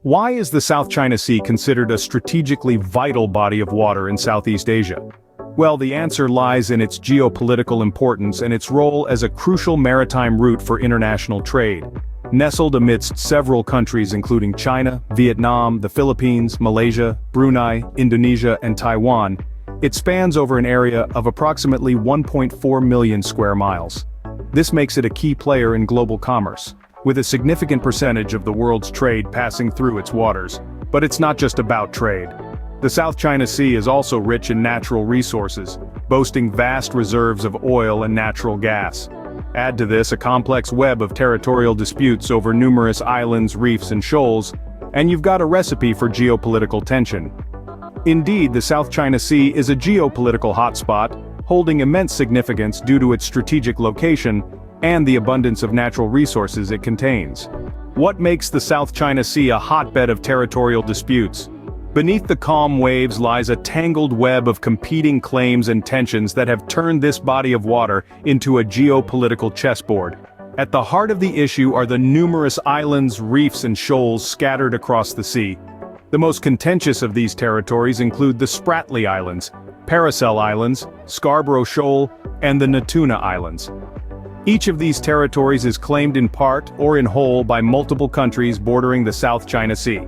Why is the South China Sea considered a strategically vital body of water in Southeast Asia? Well, the answer lies in its geopolitical importance and its role as a crucial maritime route for international trade. Nestled amidst several countries including China, Vietnam, the Philippines, Malaysia, Brunei, Indonesia, and Taiwan, it spans over an area of approximately 1.4 million square miles. This makes it a key player in global commerce, with a significant percentage of the world's trade passing through its waters. But it's not just about trade. The South China Sea is also rich in natural resources, boasting vast reserves of oil and natural gas. Add to this a complex web of territorial disputes over numerous islands, reefs, and shoals, and you've got a recipe for geopolitical tension. Indeed, the South China Sea is a geopolitical hotspot, holding immense significance due to its strategic location and the abundance of natural resources it contains. What makes the South China Sea a hotbed of territorial disputes? Beneath the calm waves lies a tangled web of competing claims and tensions that have turned this body of water into a geopolitical chessboard. At the heart of the issue are the numerous islands, reefs, and shoals scattered across the sea. The most contentious of these territories include the Spratly Islands, Paracel Islands, Scarborough Shoal, and the Natuna Islands. Each of these territories is claimed in part or in whole by multiple countries bordering the South China Sea.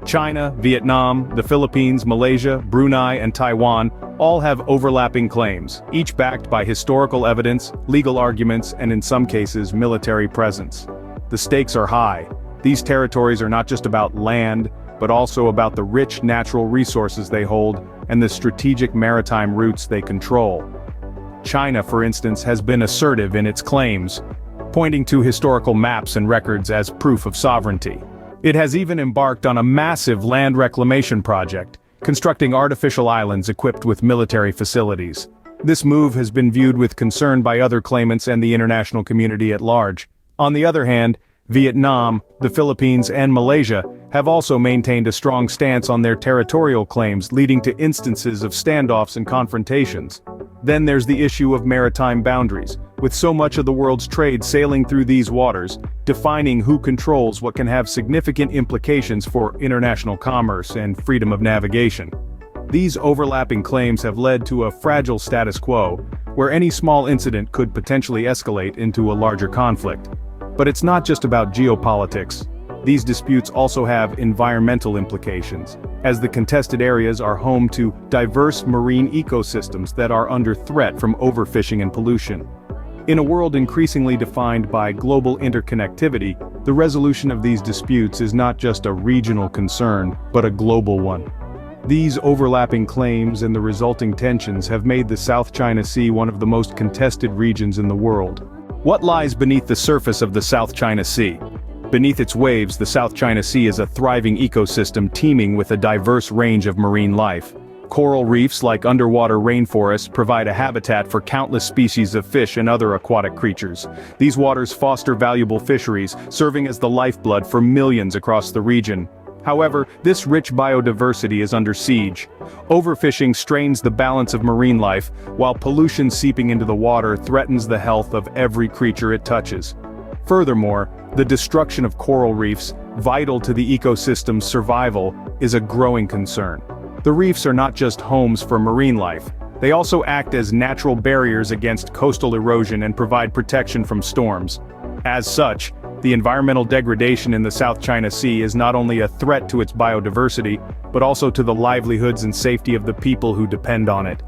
China, Vietnam, the Philippines, Malaysia, Brunei, and Taiwan all have overlapping claims, each backed by historical evidence, legal arguments, and in some cases, military presence. The stakes are high. These territories are not just about land, but also about the rich natural resources they hold and the strategic maritime routes they control. China, for instance, has been assertive in its claims, pointing to historical maps and records as proof of sovereignty. It has even embarked on a massive land reclamation project, constructing artificial islands equipped with military facilities. This move has been viewed with concern by other claimants and the international community at large. On the other hand, Vietnam, the Philippines, and Malaysia have also maintained a strong stance on their territorial claims, leading to instances of standoffs and confrontations. Then there's the issue of maritime boundaries, with so much of the world's trade sailing through these waters, defining who controls what can have significant implications for international commerce and freedom of navigation. These overlapping claims have led to a fragile status quo, where any small incident could potentially escalate into a larger conflict. But it's not just about geopolitics. These disputes also have environmental implications, as the contested areas are home to diverse marine ecosystems that are under threat from overfishing and pollution. In a world increasingly defined by global interconnectivity, the resolution of these disputes is not just a regional concern, but a global one. These overlapping claims and the resulting tensions have made the South China Sea one of the most contested regions in the world. What lies beneath the surface of the South China Sea? Beneath its waves, the South China Sea is a thriving ecosystem teeming with a diverse range of marine life. Coral reefs like underwater rainforests provide a habitat for countless species of fish and other aquatic creatures. These waters foster valuable fisheries, serving as the lifeblood for millions across the region. However, this rich biodiversity is under siege. Overfishing strains the balance of marine life, while pollution seeping into the water threatens the health of every creature it touches. Furthermore, the destruction of coral reefs, vital to the ecosystem's survival, is a growing concern. The reefs are not just homes for marine life. They also act as natural barriers against coastal erosion and provide protection from storms. As such, the environmental degradation in the South China Sea is not only a threat to its biodiversity, but also to the livelihoods and safety of the people who depend on it.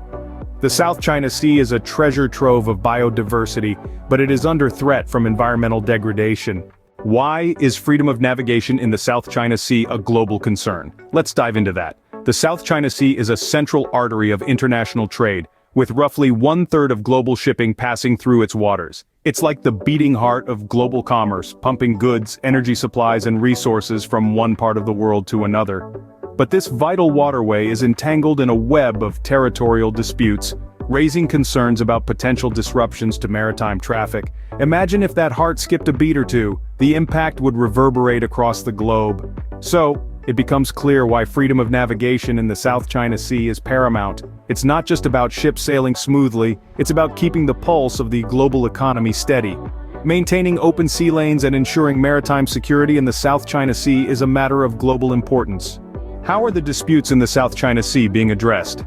The South China Sea is a treasure trove of biodiversity, but it is under threat from environmental degradation. Why is freedom of navigation in the South China Sea a global concern? Let's dive into that. The South China Sea is a central artery of international trade, with roughly 1/3 of global shipping passing through its waters. It's like the beating heart of global commerce, pumping goods, energy supplies, and resources from one part of the world to another. But this vital waterway is entangled in a web of territorial disputes, raising concerns about potential disruptions to maritime traffic. Imagine if that heart skipped a beat or two, the impact would reverberate across the globe. So, it becomes clear why freedom of navigation in the South China Sea is paramount. It's not just about ships sailing smoothly, it's about keeping the pulse of the global economy steady. Maintaining open sea lanes and ensuring maritime security in the South China Sea is a matter of global importance. How are the disputes in the South China Sea being addressed?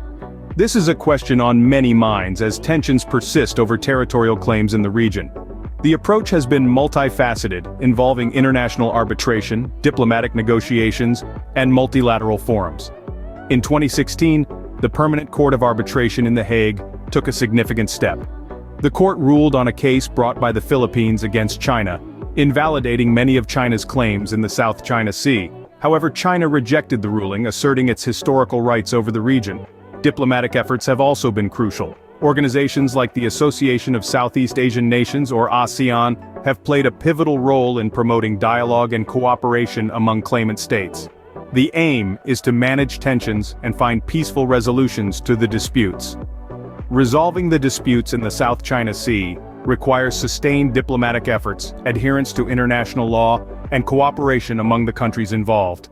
This is a question on many minds as tensions persist over territorial claims in the region. The approach has been multifaceted, involving international arbitration, diplomatic negotiations, and multilateral forums. In 2016, the Permanent Court of Arbitration in The Hague took a significant step. The court ruled on a case brought by the Philippines against China, invalidating many of China's claims in the South China Sea. However, China rejected the ruling, asserting its historical rights over the region. Diplomatic efforts have also been crucial. Organizations like the Association of Southeast Asian Nations, or ASEAN, have played a pivotal role in promoting dialogue and cooperation among claimant states. The aim is to manage tensions and find peaceful resolutions to the disputes. Resolving the disputes in the South China Sea requires sustained diplomatic efforts, adherence to international law, and cooperation among the countries involved.